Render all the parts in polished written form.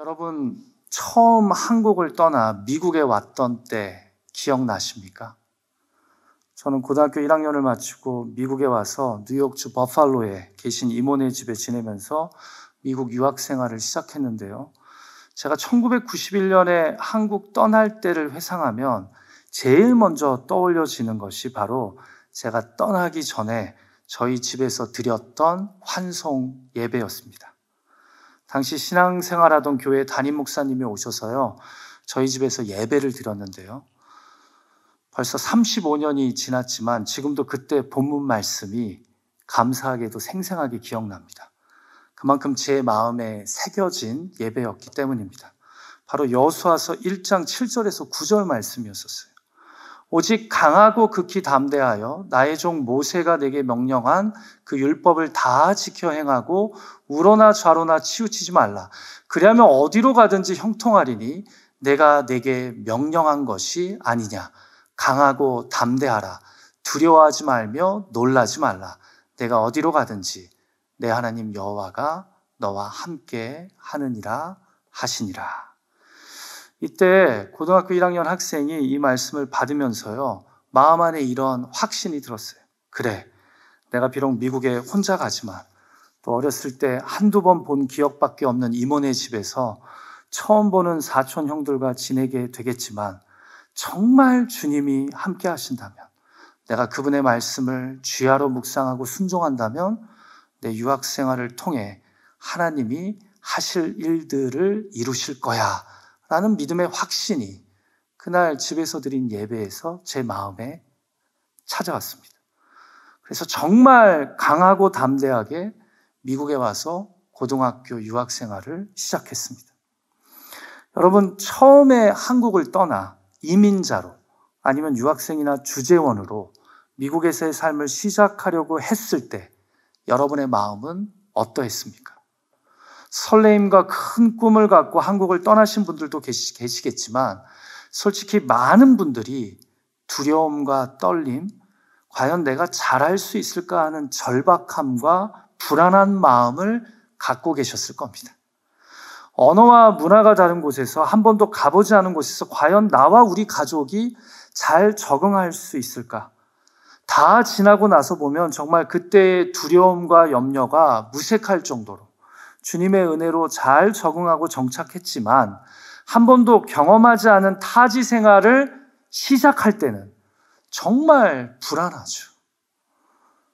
여러분, 처음 한국을 떠나 미국에 왔던 때 기억나십니까? 저는 고등학교 1학년을 마치고 미국에 와서 뉴욕주 버팔로에 계신 이모네 집에 지내면서 미국 유학 생활을 시작했는데요. 제가 1991년에 한국 떠날 때를 회상하면 제일 먼저 떠올려지는 것이 바로 제가 떠나기 전에 저희 집에서 드렸던 환송 예배였습니다. 당시 신앙생활하던 교회 담임 목사님이 오셔서요, 저희 집에서 예배를 드렸는데요. 벌써 35년이 지났지만 지금도 그때 본문 말씀이 감사하게도 생생하게 기억납니다. 그만큼 제 마음에 새겨진 예배였기 때문입니다. 바로 여호수아서 1장 7절에서 9절 말씀이었었어요. 오직 강하고 극히 담대하여 나의 종 모세가 내게 명령한 그 율법을 다 지켜 행하고 우러나 좌로나 치우치지 말라. 그리하면 어디로 가든지 형통하리니 내가 내게 명령한 것이 아니냐. 강하고 담대하라. 두려워하지 말며 놀라지 말라. 내가 어디로 가든지 내 하나님 여호와가 너와 함께 하느니라 하시니라. 이때 고등학교 1학년 학생이 이 말씀을 받으면서요, 마음 안에 이런 확신이 들었어요. 그래, 내가 비록 미국에 혼자 가지만 또 어렸을 때 한두 번 본 기억밖에 없는 이모네 집에서 처음 보는 사촌 형들과 지내게 되겠지만 정말 주님이 함께 하신다면, 내가 그분의 말씀을 쥐하로 묵상하고 순종한다면 내 유학 생활을 통해 하나님이 하실 일들을 이루실 거야 라는 믿음의 확신이 그날 집에서 드린 예배에서 제 마음에 찾아왔습니다. 그래서 정말 강하고 담대하게 미국에 와서 고등학교 유학 생활을 시작했습니다. 여러분, 처음에 한국을 떠나 이민자로 아니면 유학생이나 주재원으로 미국에서의 삶을 시작하려고 했을 때 여러분의 마음은 어떠했습니까? 설레임과 큰 꿈을 갖고 한국을 떠나신 분들도 계시겠지만 솔직히 많은 분들이 두려움과 떨림, 과연 내가 잘할 수 있을까 하는 절박함과 불안한 마음을 갖고 계셨을 겁니다. 언어와 문화가 다른 곳에서 한 번도 가보지 않은 곳에서 과연 나와 우리 가족이 잘 적응할 수 있을까? 다 지나고 나서 보면 정말 그때의 두려움과 염려가 무색할 정도로 주님의 은혜로 잘 적응하고 정착했지만 한 번도 경험하지 않은 타지 생활을 시작할 때는 정말 불안하죠.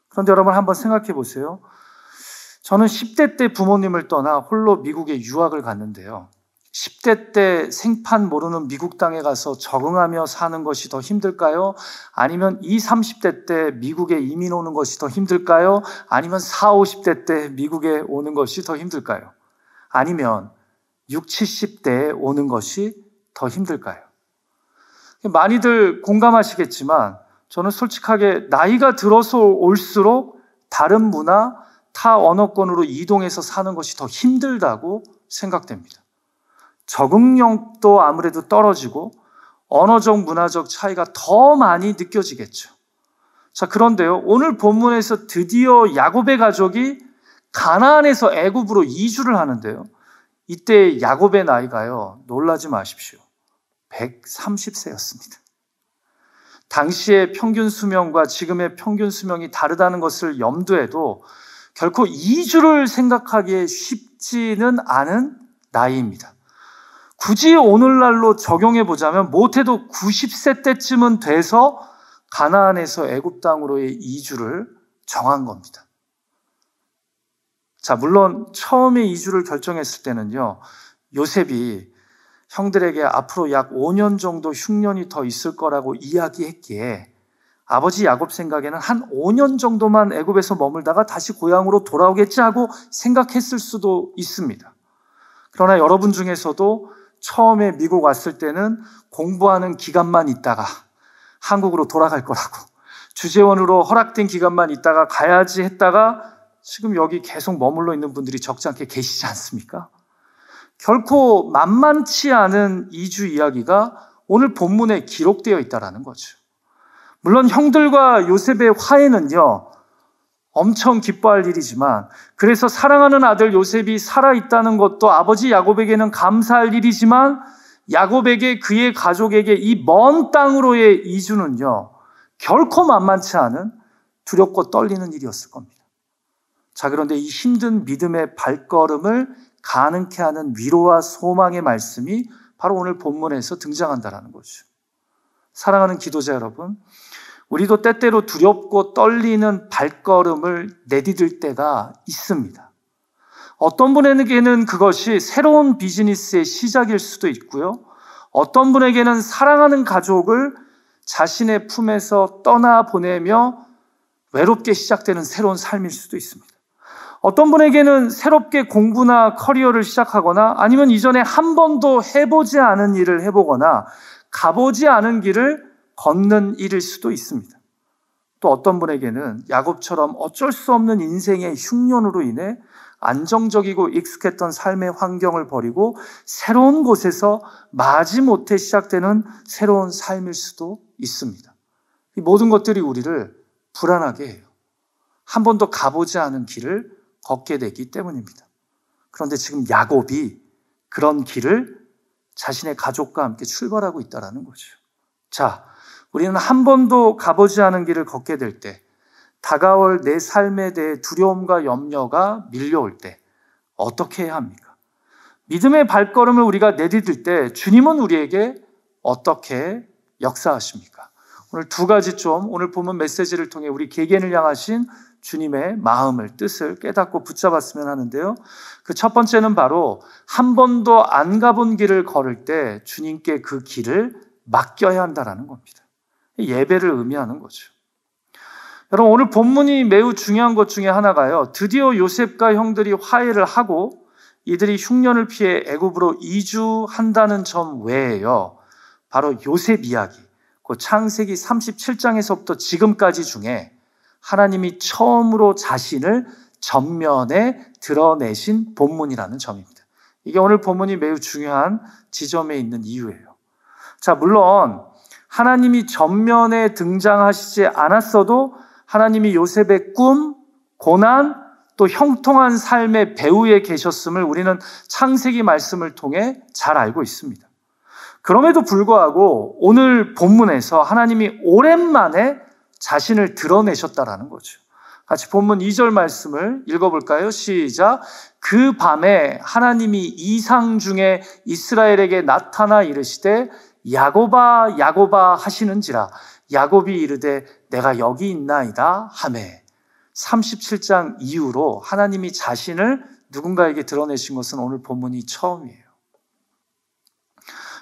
그런데 여러분 한번 생각해 보세요. 저는 10대 때 부모님을 떠나 홀로 미국에 유학을 갔는데요. 10대 때 생판 모르는 미국 땅에 가서 적응하며 사는 것이 더 힘들까요? 아니면 20, 30대 때 미국에 이민 오는 것이 더 힘들까요? 아니면 40, 50대 때 미국에 오는 것이 더 힘들까요? 아니면 60, 70대에 오는 것이 더 힘들까요? 많이들 공감하시겠지만 저는 솔직하게 나이가 들어서 올수록 다른 문화, 타 언어권으로 이동해서 사는 것이 더 힘들다고 생각됩니다. 적응력도 아무래도 떨어지고 언어적, 문화적 차이가 더 많이 느껴지겠죠. 자, 그런데요, 오늘 본문에서 드디어 야곱의 가족이 가나안에서 애굽으로 이주를 하는데요. 이때 야곱의 나이가요, 놀라지 마십시오. 130세였습니다. 당시의 평균 수명과 지금의 평균 수명이 다르다는 것을 염두에도 결코 이주를 생각하기에 쉽지는 않은 나이입니다. 굳이 오늘날로 적용해 보자면 못해도 90세 때쯤은 돼서 가나안에서 애굽 땅으로의 이주를 정한 겁니다. 자, 물론 처음에 이주를 결정했을 때는요, 요셉이 형들에게 앞으로 약 5년 정도 흉년이 더 있을 거라고 이야기했기에 아버지 야곱 생각에는 한 5년 정도만 애굽에서 머물다가 다시 고향으로 돌아오겠지 하고 생각했을 수도 있습니다. 그러나 여러분 중에서도 처음에 미국 왔을 때는 공부하는 기간만 있다가 한국으로 돌아갈 거라고, 주재원으로 허락된 기간만 있다가 가야지 했다가 지금 여기 계속 머물러 있는 분들이 적지 않게 계시지 않습니까? 결코 만만치 않은 이주 이야기가 오늘 본문에 기록되어 있다는 거죠. 물론 형들과 요셉의 화해는요, 엄청 기뻐할 일이지만, 그래서 사랑하는 아들 요셉이 살아있다는 것도 아버지 야곱에게는 감사할 일이지만, 야곱에게 그의 가족에게 이 먼 땅으로의 이주는요, 결코 만만치 않은 두렵고 떨리는 일이었을 겁니다. 자, 그런데 이 힘든 믿음의 발걸음을 가능케 하는 위로와 소망의 말씀이 바로 오늘 본문에서 등장한다는 거죠. 사랑하는 기도자 여러분, 우리도 때때로 두렵고 떨리는 발걸음을 내디딜 때가 있습니다. 어떤 분에게는 그것이 새로운 비즈니스의 시작일 수도 있고요. 어떤 분에게는 사랑하는 가족을 자신의 품에서 떠나보내며 외롭게 시작되는 새로운 삶일 수도 있습니다. 어떤 분에게는 새롭게 공부나 커리어를 시작하거나 아니면 이전에 한 번도 해보지 않은 일을 해보거나 가보지 않은 길을 걷는 일일 수도 있습니다. 또 어떤 분에게는 야곱처럼 어쩔 수 없는 인생의 흉년으로 인해 안정적이고 익숙했던 삶의 환경을 버리고 새로운 곳에서 마지못해 시작되는 새로운 삶일 수도 있습니다. 이 모든 것들이 우리를 불안하게 해요. 한 번도 가보지 않은 길을 걷게 되기 때문입니다. 그런데 지금 야곱이 그런 길을 자신의 가족과 함께 출발하고 있다는 거죠. 자, 우리는 한 번도 가보지 않은 길을 걷게 될 때, 다가올 내 삶에 대해 두려움과 염려가 밀려올 때 어떻게 해야 합니까? 믿음의 발걸음을 우리가 내디딜 때 주님은 우리에게 어떻게 역사하십니까? 오늘 두 가지 오늘 본문 메시지를 통해 우리 개개인을 향하신 주님의 마음을, 뜻을 깨닫고 붙잡았으면 하는데요. 그 첫 번째는 바로 한 번도 안 가본 길을 걸을 때 주님께 그 길을 맡겨야 한다는 겁니다. 예배를 의미하는 거죠. 여러분, 오늘 본문이 매우 중요한 것 중에 하나가요, 드디어 요셉과 형들이 화해를 하고 이들이 흉년을 피해 애굽으로 이주한다는 점 외에요, 바로 요셉 이야기, 그 창세기 37장에서부터 지금까지 중에 하나님이 처음으로 자신을 전면에 드러내신 본문이라는 점입니다. 이게 오늘 본문이 매우 중요한 지점에 있는 이유예요. 자, 물론 하나님이 전면에 등장하시지 않았어도 하나님이 요셉의 꿈, 고난, 또 형통한 삶의 배후에 계셨음을 우리는 창세기 말씀을 통해 잘 알고 있습니다. 그럼에도 불구하고 오늘 본문에서 하나님이 오랜만에 자신을 드러내셨다라는 거죠. 같이 본문 2절 말씀을 읽어볼까요? 시작. 그 밤에 하나님이 이상 중에 이스라엘에게 나타나 이르시되 야곱아 야곱아 하시는지라 야곱이 이르되 내가 여기 있나이다 하매. 37장 이후로 하나님이 자신을 누군가에게 드러내신 것은 오늘 본문이 처음이에요.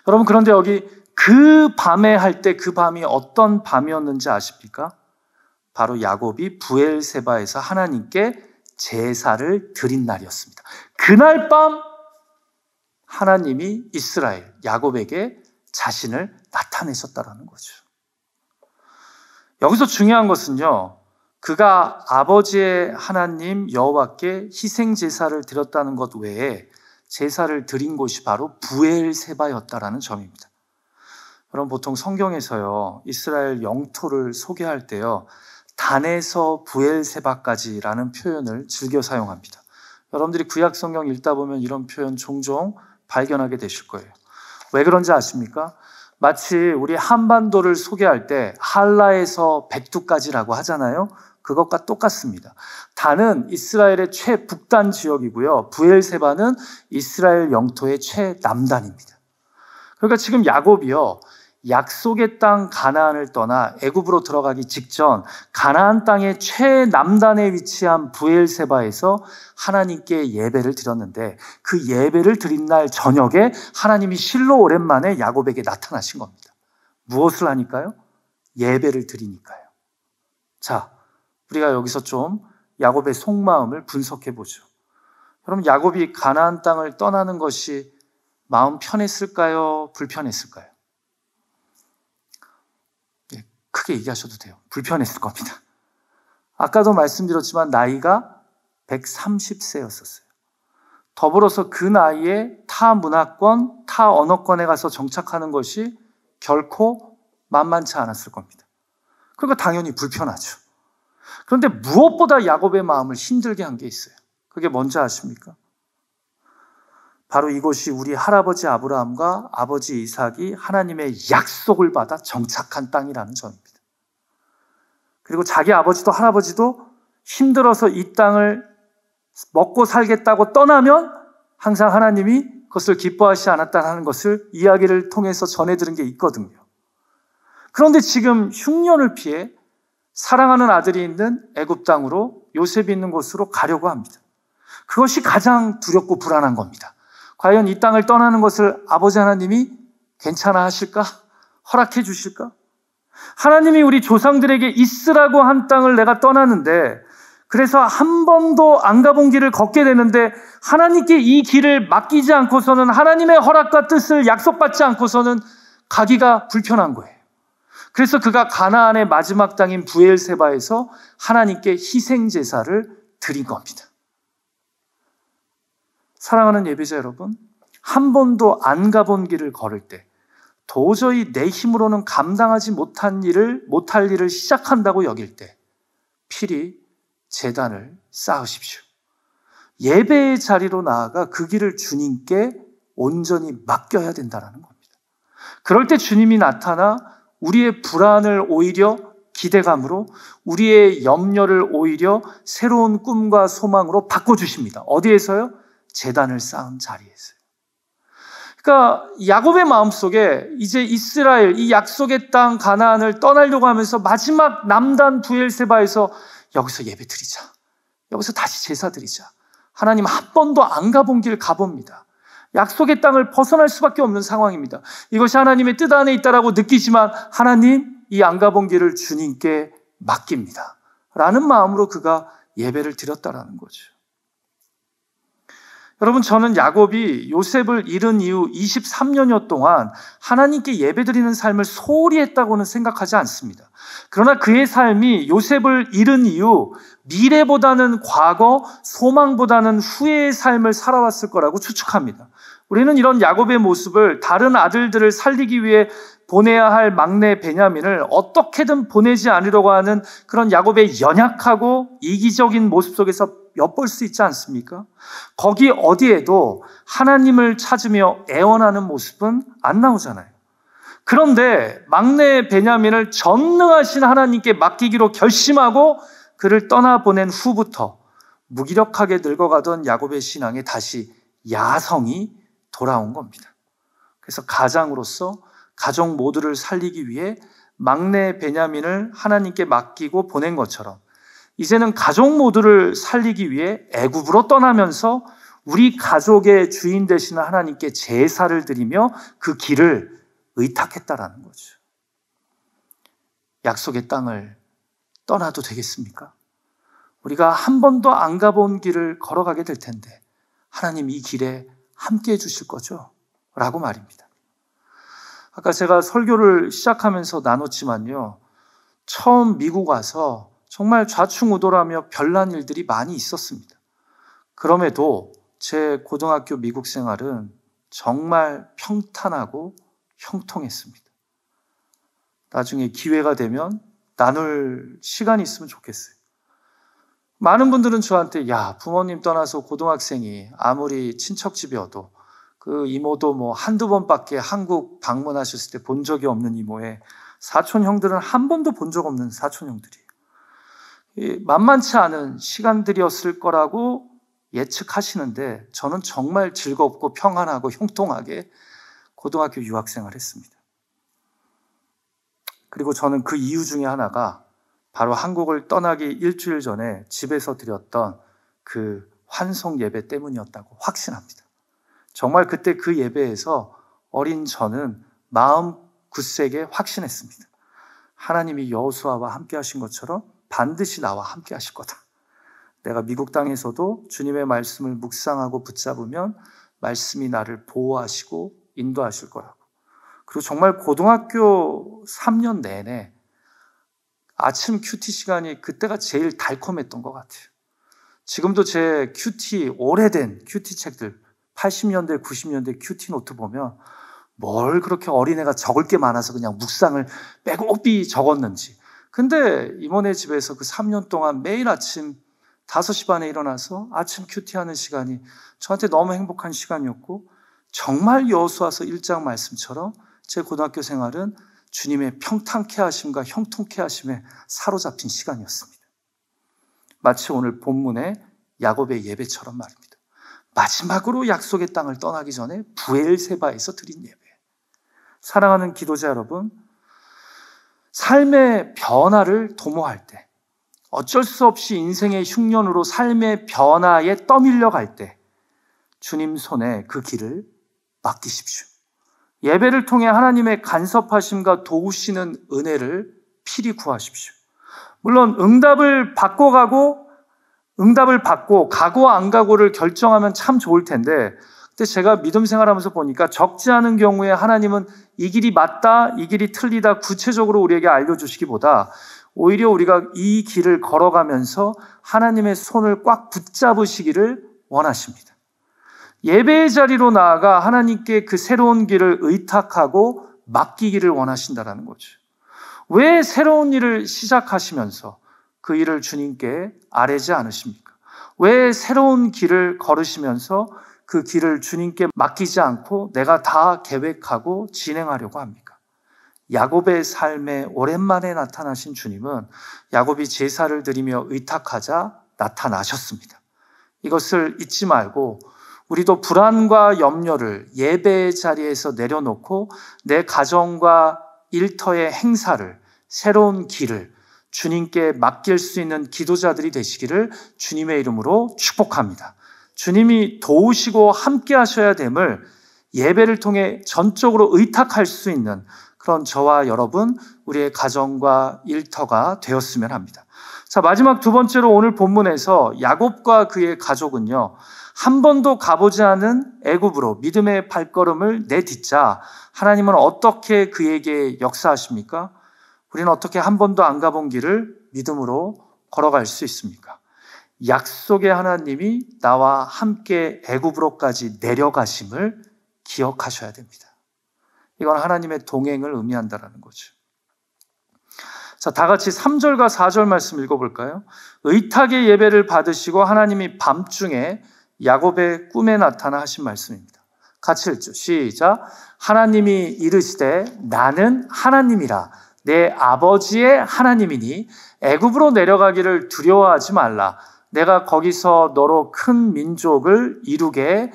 여러분, 그런데 여기 그 밤에 할 때 그 밤이 어떤 밤이었는지 아십니까? 바로 야곱이 부엘세바에서 하나님께 제사를 드린 날이었습니다. 그날 밤 하나님이 이스라엘, 야곱에게 자신을 나타내셨다는 거죠. 여기서 중요한 것은요, 그가 아버지의 하나님 여호와께 희생제사를 드렸다는 것 외에 제사를 드린 곳이 바로 부엘세바였다라는 점입니다. 여러분, 보통 성경에서요, 이스라엘 영토를 소개할 때요, 단에서 부엘세바까지라는 표현을 즐겨 사용합니다. 여러분들이 구약 성경 읽다 보면 이런 표현 종종 발견하게 되실 거예요. 왜 그런지 아십니까? 마치 우리 한반도를 소개할 때 한라에서 백두까지라고 하잖아요. 그것과 똑같습니다. 단은 이스라엘의 최북단 지역이고요. 부엘세바는 이스라엘 영토의 최남단입니다. 그러니까 지금 야곱이요, 약속의 땅 가나안을 떠나 애굽으로 들어가기 직전 가나안 땅의 최남단에 위치한 부엘세바에서 하나님께 예배를 드렸는데, 그 예배를 드린 날 저녁에 하나님이 실로 오랜만에 야곱에게 나타나신 겁니다. 무엇을 하니까요? 예배를 드리니까요. 자, 우리가 여기서 좀 야곱의 속마음을 분석해 보죠. 그럼 야곱이 가나안 땅을 떠나는 것이 마음 편했을까요? 불편했을까요? 크게 얘기하셔도 돼요. 불편했을 겁니다. 아까도 말씀드렸지만 나이가 130세였었어요. 더불어서 그 나이에 타 문화권, 타 언어권에 가서 정착하는 것이 결코 만만치 않았을 겁니다. 그러니까 당연히 불편하죠. 그런데 무엇보다 야곱의 마음을 힘들게 한 게 있어요. 그게 뭔지 아십니까? 바로 이곳이 우리 할아버지 아브라함과 아버지 이삭이 하나님의 약속을 받아 정착한 땅이라는 점입니다. 그리고 자기 아버지도 할아버지도 힘들어서 이 땅을 먹고 살겠다고 떠나면 항상 하나님이 그것을 기뻐하지 않았다는 것을 이야기를 통해서 전해들은 게 있거든요. 그런데 지금 흉년을 피해 사랑하는 아들이 있는 애굽 땅으로 요셉이 있는 곳으로 가려고 합니다. 그것이 가장 두렵고 불안한 겁니다. 과연 이 땅을 떠나는 것을 아버지 하나님이 괜찮아 하실까? 허락해 주실까? 하나님이 우리 조상들에게 있으라고 한 땅을 내가 떠나는데, 그래서 한 번도 안 가본 길을 걷게 되는데 하나님께 이 길을 맡기지 않고서는, 하나님의 허락과 뜻을 약속받지 않고서는 가기가 불편한 거예요. 그래서 그가 가나안의 마지막 땅인 브엘세바에서 하나님께 희생 제사를 드린 겁니다. 사랑하는 예배자 여러분, 한 번도 안 가본 길을 걸을 때 도저히 내 힘으로는 감당하지 못할 일을 시작한다고 여길 때 필히 제단을 쌓으십시오. 예배의 자리로 나아가 그 길을 주님께 온전히 맡겨야 된다는 겁니다. 그럴 때 주님이 나타나 우리의 불안을 오히려 기대감으로, 우리의 염려를 오히려 새로운 꿈과 소망으로 바꿔주십니다. 어디에서요? 제단을 쌓은 자리에서요. 그러니까 야곱의 마음속에 이제 이스라엘, 이 약속의 땅 가나안을 떠나려고 하면서 마지막 남단 브엘세바에서 여기서 예배 드리자, 여기서 다시 제사 드리자. 하나님 한 번도 안 가본 길 가봅니다. 약속의 땅을 벗어날 수밖에 없는 상황입니다. 이것이 하나님의 뜻 안에 있다라고 느끼지만 하나님, 이 안 가본 길을 주님께 맡깁니다 라는 마음으로 그가 예배를 드렸다라는 거죠. 여러분, 저는 야곱이 요셉을 잃은 이후 23년여 동안 하나님께 예배드리는 삶을 소홀히 했다고는 생각하지 않습니다. 그러나 그의 삶이 요셉을 잃은 이후 미래보다는 과거, 소망보다는 후회의 삶을 살아왔을 거라고 추측합니다. 우리는 이런 야곱의 모습을 다른 아들들을 살리기 위해 보내야 할 막내 베냐민을 어떻게든 보내지 않으려고 하는 그런 야곱의 연약하고 이기적인 모습 속에서 엿볼 수 있지 않습니까? 거기 어디에도 하나님을 찾으며 애원하는 모습은 안 나오잖아요. 그런데 막내 베냐민을 전능하신 하나님께 맡기기로 결심하고 그를 떠나보낸 후부터 무기력하게 늙어가던 야곱의 신앙에 다시 야성이 돌아온 겁니다. 그래서 가장으로서 가족 모두를 살리기 위해 막내 베냐민을 하나님께 맡기고 보낸 것처럼 이제는 가족 모두를 살리기 위해 애굽으로 떠나면서 우리 가족의 주인 되시는 하나님께 제사를 드리며 그 길을 의탁했다라는 거죠. 약속의 땅을 떠나도 되겠습니까? 우리가 한 번도 안 가본 길을 걸어가게 될 텐데 하나님 이 길에 함께 해주실 거죠? 라고 말입니다. 아까 제가 설교를 시작하면서 나눴지만요, 처음 미국 와서 정말 좌충우돌하며 별난 일들이 많이 있었습니다. 그럼에도 제 고등학교 미국 생활은 정말 평탄하고 형통했습니다. 나중에 기회가 되면 나눌 시간이 있으면 좋겠어요. 많은 분들은 저한테 야, 부모님 떠나서 고등학생이 아무리 친척집이어도 그 이모도 뭐 한두 번밖에 한국 방문하셨을 때 본 적이 없는 이모의 사촌 형들은 한 번도 본 적 없는 사촌 형들이에요. 만만치 않은 시간들이었을 거라고 예측하시는데 저는 정말 즐겁고 평안하고 형통하게 고등학교 유학생활을 했습니다. 그리고 저는 그 이유 중에 하나가 바로 한국을 떠나기 일주일 전에 집에서 드렸던 그 환송 예배 때문이었다고 확신합니다. 정말 그때 그 예배에서 어린 저는 마음 굳세게 확신했습니다. 하나님이 여호수아와 함께 하신 것처럼 반드시 나와 함께 하실 거다. 내가 미국 땅에서도 주님의 말씀을 묵상하고 붙잡으면 말씀이 나를 보호하시고 인도하실 거라고. 그리고 정말 고등학교 3년 내내 아침 큐티 시간이 그때가 제일 달콤했던 것 같아요. 지금도 제 큐티, 오래된 큐티 책들, 80년대, 90년대 큐티 노트 보면 뭘 그렇게 어린애가 적을 게 많아서 그냥 묵상을 빼곡히 적었는지, 근데 이모네 집에서 그 3년 동안 매일 아침 5시 반에 일어나서 아침 큐티하는 시간이 저한테 너무 행복한 시간이었고, 정말 여호수아서 1장 말씀처럼 제 고등학교 생활은 주님의 평탄케 하심과 형통케 하심에 사로잡힌 시간이었습니다. 마치 오늘 본문의 야곱의 예배처럼 말입니다. 마지막으로 약속의 땅을 떠나기 전에 부엘세바에서 드린 예배. 사랑하는 기도자 여러분, 삶의 변화를 도모할 때, 어쩔 수 없이 인생의 흉년으로 삶의 변화에 떠밀려 갈 때 주님 손에 그 길을 맡기십시오. 예배를 통해 하나님의 간섭하심과 도우시는 은혜를 필히 구하십시오. 물론 응답을 받고 가고 안 가고를 결정하면 참 좋을 텐데, 근데 제가 믿음 생활하면서 보니까 적지 않은 경우에 하나님은 이 길이 맞다, 이 길이 틀리다 구체적으로 우리에게 알려주시기보다 오히려 우리가 이 길을 걸어가면서 하나님의 손을 꽉 붙잡으시기를 원하십니다. 예배의 자리로 나아가 하나님께 그 새로운 길을 의탁하고 맡기기를 원하신다는 거죠. 왜 새로운 일을 시작하시면서 그 일을 주님께 아뢰지 않으십니까? 왜 새로운 길을 걸으시면서 그 길을 주님께 맡기지 않고 내가 다 계획하고 진행하려고 합니까? 야곱의 삶에 오랜만에 나타나신 주님은 야곱이 제사를 드리며 의탁하자 나타나셨습니다. 이것을 잊지 말고 우리도 불안과 염려를 예배의 자리에서 내려놓고 내 가정과 일터의 행사를, 새로운 길을 주님께 맡길 수 있는 기도자들이 되시기를 주님의 이름으로 축복합니다. 주님이 도우시고 함께 하셔야 됨을 예배를 통해 전적으로 의탁할 수 있는 그런 저와 여러분, 우리의 가정과 일터가 되었으면 합니다. 자, 마지막 두 번째로 오늘 본문에서 야곱과 그의 가족은요, 한 번도 가보지 않은 애굽으로 믿음의 발걸음을 내딛자 하나님은 어떻게 그에게 역사하십니까? 우리는 어떻게 한 번도 안 가본 길을 믿음으로 걸어갈 수 있습니까? 약속의 하나님이 나와 함께 애굽으로까지 내려가심을 기억하셔야 됩니다. 이건 하나님의 동행을 의미한다는 거죠. 자, 다 같이 3절과 4절 말씀 읽어볼까요? 의탁의 예배를 받으시고 하나님이 밤중에 야곱의 꿈에 나타나 하신 말씀입니다. 같이 읽죠. 시작. 하나님이 이르시되 나는 하나님이라 내 아버지의 하나님이니 애굽으로 내려가기를 두려워하지 말라. 내가 거기서 너로 큰 민족을 이루게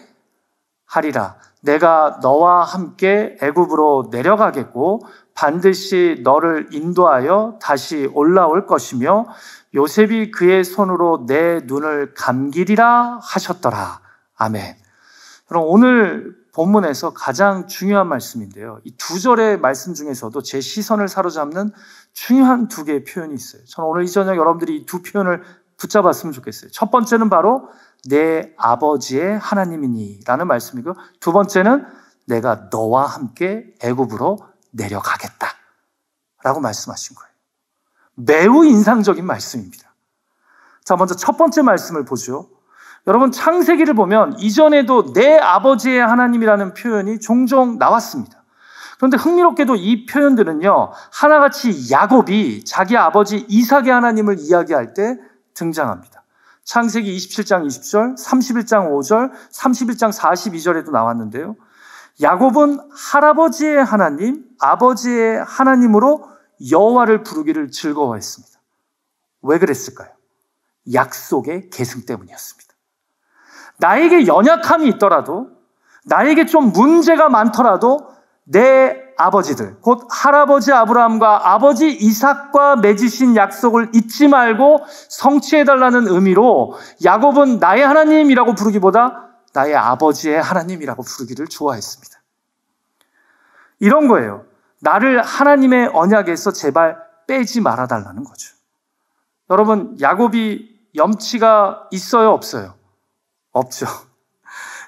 하리라. 내가 너와 함께 애굽으로 내려가겠고 반드시 너를 인도하여 다시 올라올 것이며 요셉이 그의 손으로 내 눈을 감기리라 하셨더라. 아멘. 그럼 오늘 본문에서 가장 중요한 말씀인데요. 이 두 절의 말씀 중에서도 제 시선을 사로잡는 중요한 두 개의 표현이 있어요. 저는 오늘 이 저녁 여러분들이 이 두 표현을 붙잡았으면 좋겠어요. 첫 번째는 바로 내 아버지의 하나님이니 라는 말씀이고, 두 번째는 내가 너와 함께 애굽으로 내려가겠다 라고 말씀하신 거예요. 매우 인상적인 말씀입니다. 자, 먼저 첫 번째 말씀을 보죠. 여러분, 창세기를 보면 이전에도 내 아버지의 하나님이라는 표현이 종종 나왔습니다. 그런데 흥미롭게도 이 표현들은요, 하나같이 야곱이 자기 아버지 이삭의 하나님을 이야기할 때 등장합니다. 창세기 27장 20절, 31장 5절, 31장 42절에도 나왔는데요. 야곱은 할아버지의 하나님, 아버지의 하나님으로 여호와를 부르기를 즐거워했습니다. 왜 그랬을까요? 약속의 계승 때문이었습니다. 나에게 연약함이 있더라도, 나에게 좀 문제가 많더라도 내 아버지들, 곧 할아버지 아브라함과 아버지 이삭과 맺으신 약속을 잊지 말고 성취해달라는 의미로 야곱은 나의 하나님이라고 부르기보다 나의 아버지의 하나님이라고 부르기를 좋아했습니다. 이런 거예요. 나를 하나님의 언약에서 제발 빼지 말아달라는 거죠. 여러분, 야곱이 염치가 있어요, 없어요? 없죠.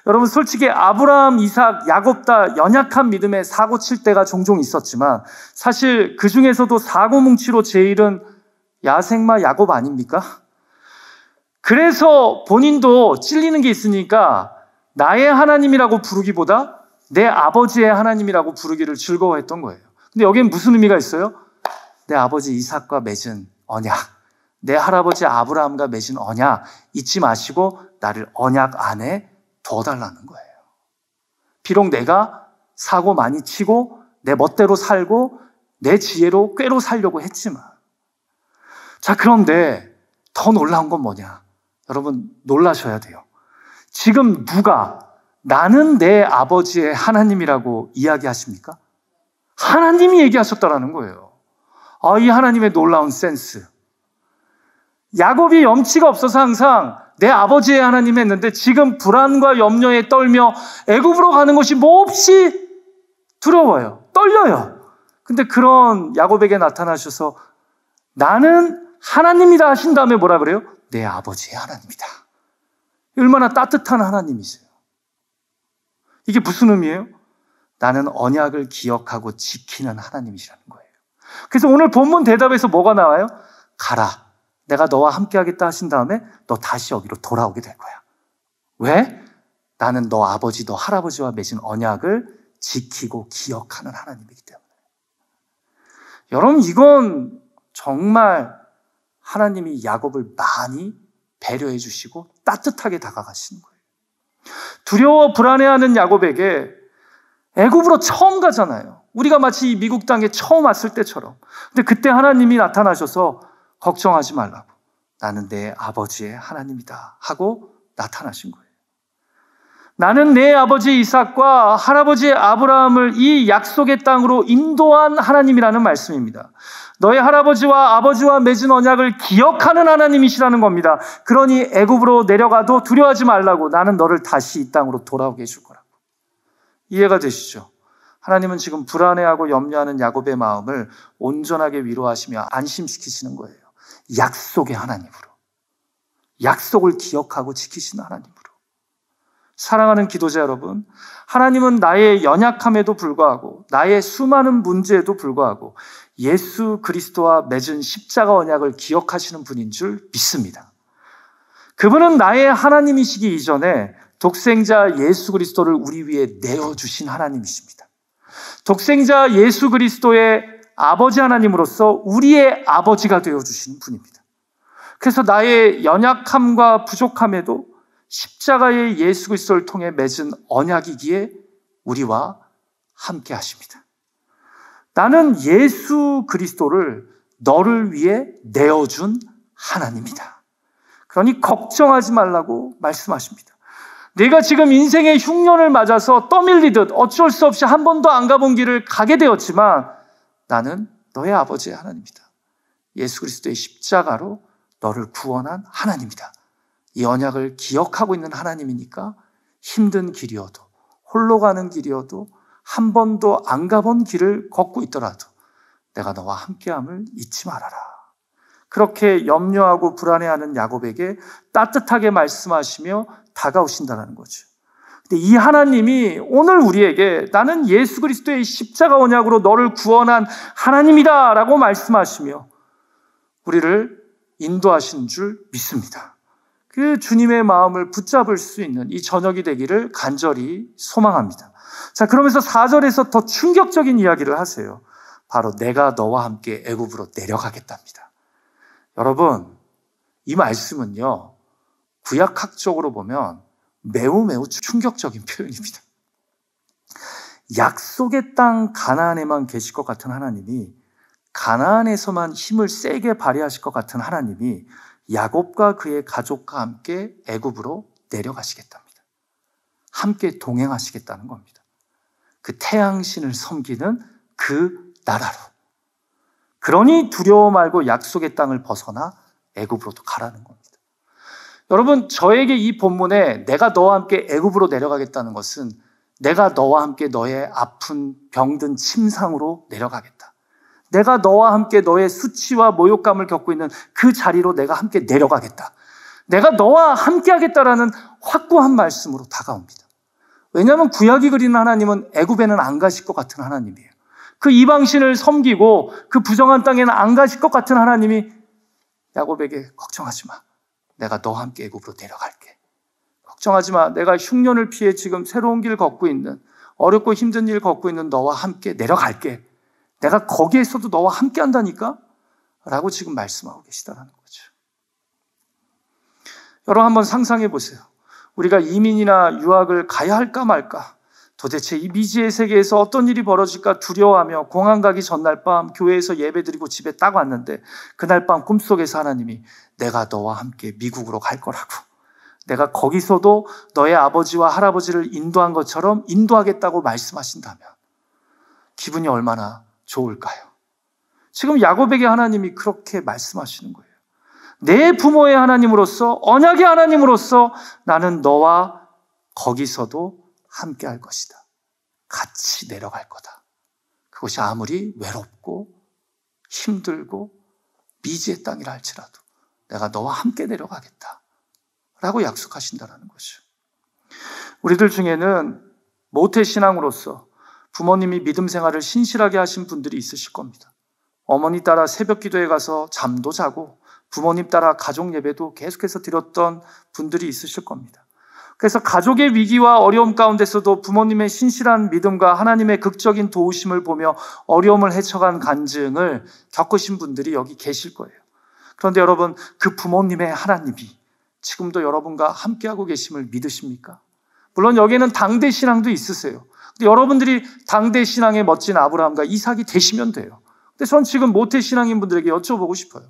여러분, 솔직히 아브라함, 이삭, 야곱 다 연약한 믿음에 사고 칠 때가 종종 있었지만 사실 그 중에서도 사고뭉치로 제일은 야생마 야곱 아닙니까? 그래서 본인도 찔리는 게 있으니까 나의 하나님이라고 부르기보다 내 아버지의 하나님이라고 부르기를 즐거워했던 거예요. 근데 여기엔 무슨 의미가 있어요? 내 아버지 이삭과 맺은 언약, 내 할아버지 아브라함과 맺은 언약 잊지 마시고 나를 언약 안에 둬달라는 거예요. 비록 내가 사고 많이 치고 내 멋대로 살고 내 지혜로 꾀로 살려고 했지만, 자, 그런데 더 놀라운 건 뭐냐? 여러분 놀라셔야 돼요. 지금 누가 나는 내 아버지의 하나님이라고 이야기하십니까? 하나님이 얘기하셨다라는 거예요. 이 하나님의 놀라운 센스. 야곱이 염치가 없어서 항상 내 아버지의 하나님 했는데 지금 불안과 염려에 떨며 애굽으로 가는 것이 몹시 두려워요. 떨려요. 근데 그런 야곱에게 나타나셔서 나는 하나님이다 하신 다음에 뭐라 그래요? 내 아버지의 하나님이다. 얼마나 따뜻한 하나님이세요. 이게 무슨 의미예요? 나는 언약을 기억하고 지키는 하나님이시라는 거예요. 그래서 오늘 본문 대답에서 뭐가 나와요? 가라. 내가 너와 함께 하겠다 하신 다음에 너 다시 여기로 돌아오게 될 거야. 왜? 나는 너 아버지, 너 할아버지와 맺은 언약을 지키고 기억하는 하나님이기 때문에. 여러분, 이건 정말 하나님이 야곱을 많이 배려해 주시고 따뜻하게 다가가시는 거예요. 두려워 불안해하는 야곱에게 애굽으로 처음 가잖아요. 우리가 마치 이 미국 땅에 처음 왔을 때처럼. 근데 그때 하나님이 나타나셔서 걱정하지 말라고. 나는 내 아버지의 하나님이다 하고 나타나신 거예요. 나는 내 아버지 이삭과 할아버지 아브라함을 이 약속의 땅으로 인도한 하나님이라는 말씀입니다. 너의 할아버지와 아버지와 맺은 언약을 기억하는 하나님이시라는 겁니다. 그러니 애굽으로 내려가도 두려워하지 말라고. 나는 너를 다시 이 땅으로 돌아오게 해줄 거라고. 이해가 되시죠? 하나님은 지금 불안해하고 염려하는 야곱의 마음을 온전하게 위로하시며 안심시키시는 거예요. 약속의 하나님으로. 약속을 기억하고 지키시는 하나님으로. 사랑하는 기도자 여러분, 하나님은 나의 연약함에도 불구하고 나의 수많은 문제에도 불구하고 예수 그리스도와 맺은 십자가 언약을 기억하시는 분인 줄 믿습니다. 그분은 나의 하나님이시기 이전에 독생자 예수 그리스도를 우리 위해 내어주신 하나님이십니다. 독생자 예수 그리스도의 아버지 하나님으로서 우리의 아버지가 되어주시는 분입니다. 그래서 나의 연약함과 부족함에도 십자가의 예수 그리스도를 통해 맺은 언약이기에 우리와 함께 하십니다. 나는 예수 그리스도를 너를 위해 내어준 하나님이다. 그러니 걱정하지 말라고 말씀하십니다. 내가 지금 인생의 흉년을 맞아서 떠밀리듯 어쩔 수 없이 한 번도 안 가본 길을 가게 되었지만 나는 너의 아버지의 하나님이다. 예수 그리스도의 십자가로 너를 구원한 하나님이다. 이 언약을 기억하고 있는 하나님이니까 힘든 길이어도 홀로 가는 길이어도 한 번도 안 가본 길을 걷고 있더라도 내가 너와 함께함을 잊지 말아라. 그렇게 염려하고 불안해하는 야곱에게 따뜻하게 말씀하시며 다가오신다는 거죠. 근데 이 하나님이 오늘 우리에게 나는 예수 그리스도의 십자가 언약으로 너를 구원한 하나님이다 라고 말씀하시며 우리를 인도하신 줄 믿습니다. 그 주님의 마음을 붙잡을 수 있는 이 저녁이 되기를 간절히 소망합니다. 자, 그러면서 4절에서 더 충격적인 이야기를 하세요. 바로 내가 너와 함께 애굽으로 내려가겠답니다. 여러분, 이 말씀은요, 구약학적으로 보면 매우 충격적인 표현입니다. 약속의 땅 가나안에만 계실 것 같은 하나님이, 가나안에서만 힘을 세게 발휘하실 것 같은 하나님이 야곱과 그의 가족과 함께 애굽으로 내려가시겠답니다. 함께 동행하시겠다는 겁니다. 그 태양신을 섬기는 그 나라로. 그러니 두려워 말고 약속의 땅을 벗어나 애굽으로도 가라는 겁니다. 여러분, 저에게 이 본문에 내가 너와 함께 애굽으로 내려가겠다는 것은 내가 너와 함께 너의 아픈 병든 침상으로 내려가겠다. 내가 너와 함께 너의 수치와 모욕감을 겪고 있는 그 자리로 내가 함께 내려가겠다. 내가 너와 함께 하겠다라는 확고한 말씀으로 다가옵니다. 왜냐하면 구약이 그리는 하나님은 애굽에는 안 가실 것 같은 하나님이에요. 그 이방신을 섬기고 그 부정한 땅에는 안 가실 것 같은 하나님이 야곱에게 걱정하지 마. 내가 너와 함께 애굽으로 내려갈게. 걱정하지 마. 내가 흉년을 피해 지금 새로운 길 걷고 있는, 어렵고 힘든 일 걷고 있는 너와 함께 내려갈게. 내가 거기에 있어도 너와 함께 한다니까? 라고 지금 말씀하고 계시다는 거죠. 여러분 한번 상상해 보세요. 우리가 이민이나 유학을 가야 할까 말까? 도대체 이 미지의 세계에서 어떤 일이 벌어질까 두려워하며 공항 가기 전날 밤 교회에서 예배드리고 집에 딱 왔는데 그날 밤 꿈속에서 하나님이 내가 너와 함께 미국으로 갈 거라고, 내가 거기서도 너의 아버지와 할아버지를 인도한 것처럼 인도하겠다고 말씀하신다면 기분이 얼마나 좋을까요? 지금 야곱에게 하나님이 그렇게 말씀하시는 거예요. 내 부모의 하나님으로서, 언약의 하나님으로서 나는 너와 거기서도 함께 할 것이다. 같이 내려갈 거다. 그것이 아무리 외롭고 힘들고 미지의 땅이라 할지라도 내가 너와 함께 내려가겠다 라고 약속하신다는 거죠. 우리들 중에는 모태신앙으로서 부모님이 믿음 생활을 신실하게 하신 분들이 있으실 겁니다. 어머니 따라 새벽 기도에 가서 잠도 자고 부모님 따라 가족 예배도 계속해서 드렸던 분들이 있으실 겁니다. 그래서 가족의 위기와 어려움 가운데서도 부모님의 신실한 믿음과 하나님의 극적인 도우심을 보며 어려움을 헤쳐간 간증을 겪으신 분들이 여기 계실 거예요. 그런데 여러분, 그 부모님의 하나님이 지금도 여러분과 함께하고 계심을 믿으십니까? 물론 여기에는 당대 신앙도 있으세요. 근데 여러분들이 당대 신앙의 멋진 아브라함과 이삭이 되시면 돼요. 근데 전 지금 모태 신앙인 분들에게 여쭤보고 싶어요.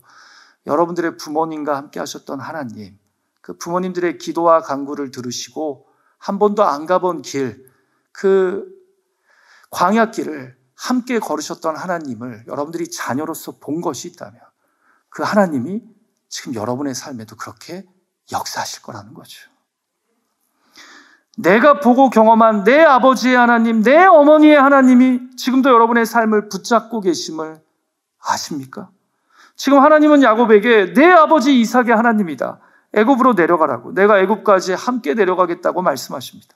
여러분들의 부모님과 함께 하셨던 하나님, 그 부모님들의 기도와 간구를 들으시고 한 번도 안 가본 길, 그 광야길을 함께 걸으셨던 하나님을 여러분들이 자녀로서 본 것이 있다면 그 하나님이 지금 여러분의 삶에도 그렇게 역사하실 거라는 거죠. 내가 보고 경험한 내 아버지의 하나님, 내 어머니의 하나님이 지금도 여러분의 삶을 붙잡고 계심을 아십니까? 지금 하나님은 야곱에게 내 아버지 이삭의 하나님이다. 애굽으로 내려가라고, 내가 애굽까지 함께 내려가겠다고 말씀하십니다.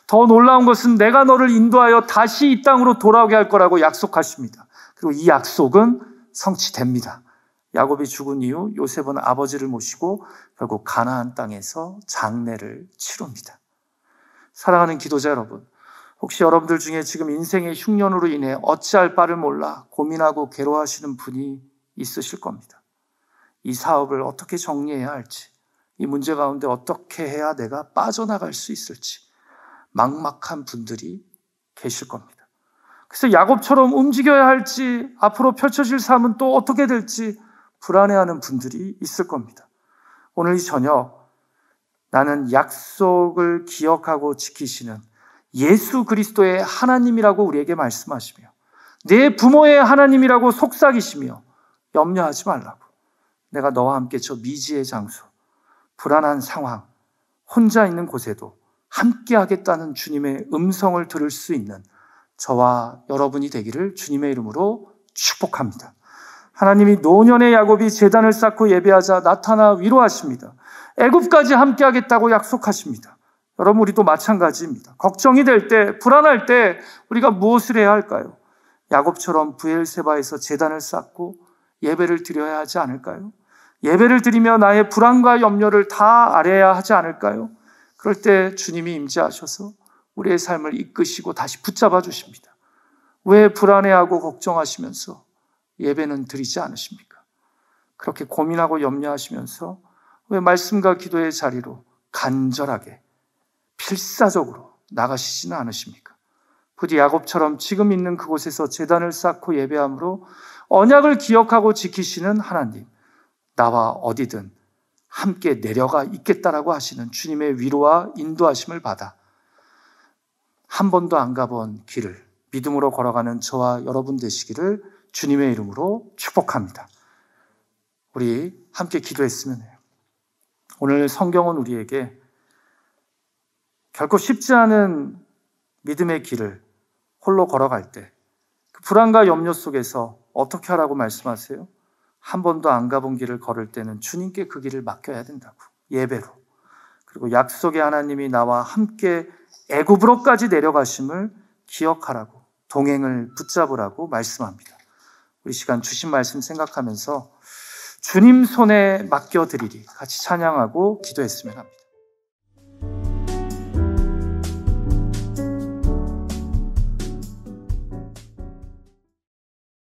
더 놀라운 것은 내가 너를 인도하여 다시 이 땅으로 돌아오게 할 거라고 약속하십니다. 그리고 이 약속은 성취됩니다. 야곱이 죽은 이후 요셉은 아버지를 모시고 결국 가나안 땅에서 장례를 치릅니다. 사랑하는 기도자 여러분, 혹시 여러분들 중에 지금 인생의 흉년으로 인해 어찌할 바를 몰라 고민하고 괴로워하시는 분이 있으실 겁니다. 이 사업을 어떻게 정리해야 할지, 이 문제 가운데 어떻게 해야 내가 빠져나갈 수 있을지 막막한 분들이 계실 겁니다. 그래서 야곱처럼 움직여야 할지, 앞으로 펼쳐질 삶은 또 어떻게 될지 불안해하는 분들이 있을 겁니다. 오늘 이 저녁 나는 약속을 기억하고 지키시는 예수 그리스도의 하나님이라고 우리에게 말씀하시며 내 부모의 하나님이라고 속삭이시며 염려하지 말라고, 내가 너와 함께 저 미지의 장소, 불안한 상황, 혼자 있는 곳에도 함께 하겠다는 주님의 음성을 들을 수 있는 저와 여러분이 되기를 주님의 이름으로 축복합니다. 하나님이 노년의 야곱이 제단을 쌓고 예배하자 나타나 위로하십니다. 애굽까지 함께 하겠다고 약속하십니다. 여러분, 우리도 마찬가지입니다. 걱정이 될 때, 불안할 때 우리가 무엇을 해야 할까요? 야곱처럼 브엘세바에서 제단을 쌓고 예배를 드려야 하지 않을까요? 예배를 드리며 나의 불안과 염려를 다 아뢰야 하지 않을까요? 그럴 때 주님이 임재하셔서 우리의 삶을 이끄시고 다시 붙잡아 주십니다. 왜 불안해하고 걱정하시면서 예배는 드리지 않으십니까? 그렇게 고민하고 염려하시면서 왜 말씀과 기도의 자리로 간절하게 필사적으로 나가시지는 않으십니까? 부디 야곱처럼 지금 있는 그곳에서 제단을 쌓고 예배함으로 언약을 기억하고 지키시는 하나님, 나와 어디든 함께 내려가 있겠다라고 하시는 주님의 위로와 인도하심을 받아 한 번도 안 가본 길을 믿음으로 걸어가는 저와 여러분 되시기를 주님의 이름으로 축복합니다. 우리 함께 기도했으면 해요. 오늘 성경은 우리에게 결코 쉽지 않은 믿음의 길을 홀로 걸어갈 때 그 불안과 염려 속에서 어떻게 하라고 말씀하세요? 한 번도 안 가본 길을 걸을 때는 주님께 그 길을 맡겨야 된다고, 예배로. 그리고 약속의 하나님이 나와 함께 애굽으로까지 내려가심을 기억하라고, 동행을 붙잡으라고 말씀합니다. 우리 시간 주신 말씀 생각하면서 주님 손에 맡겨드리리 같이 찬양하고 기도했으면 합니다.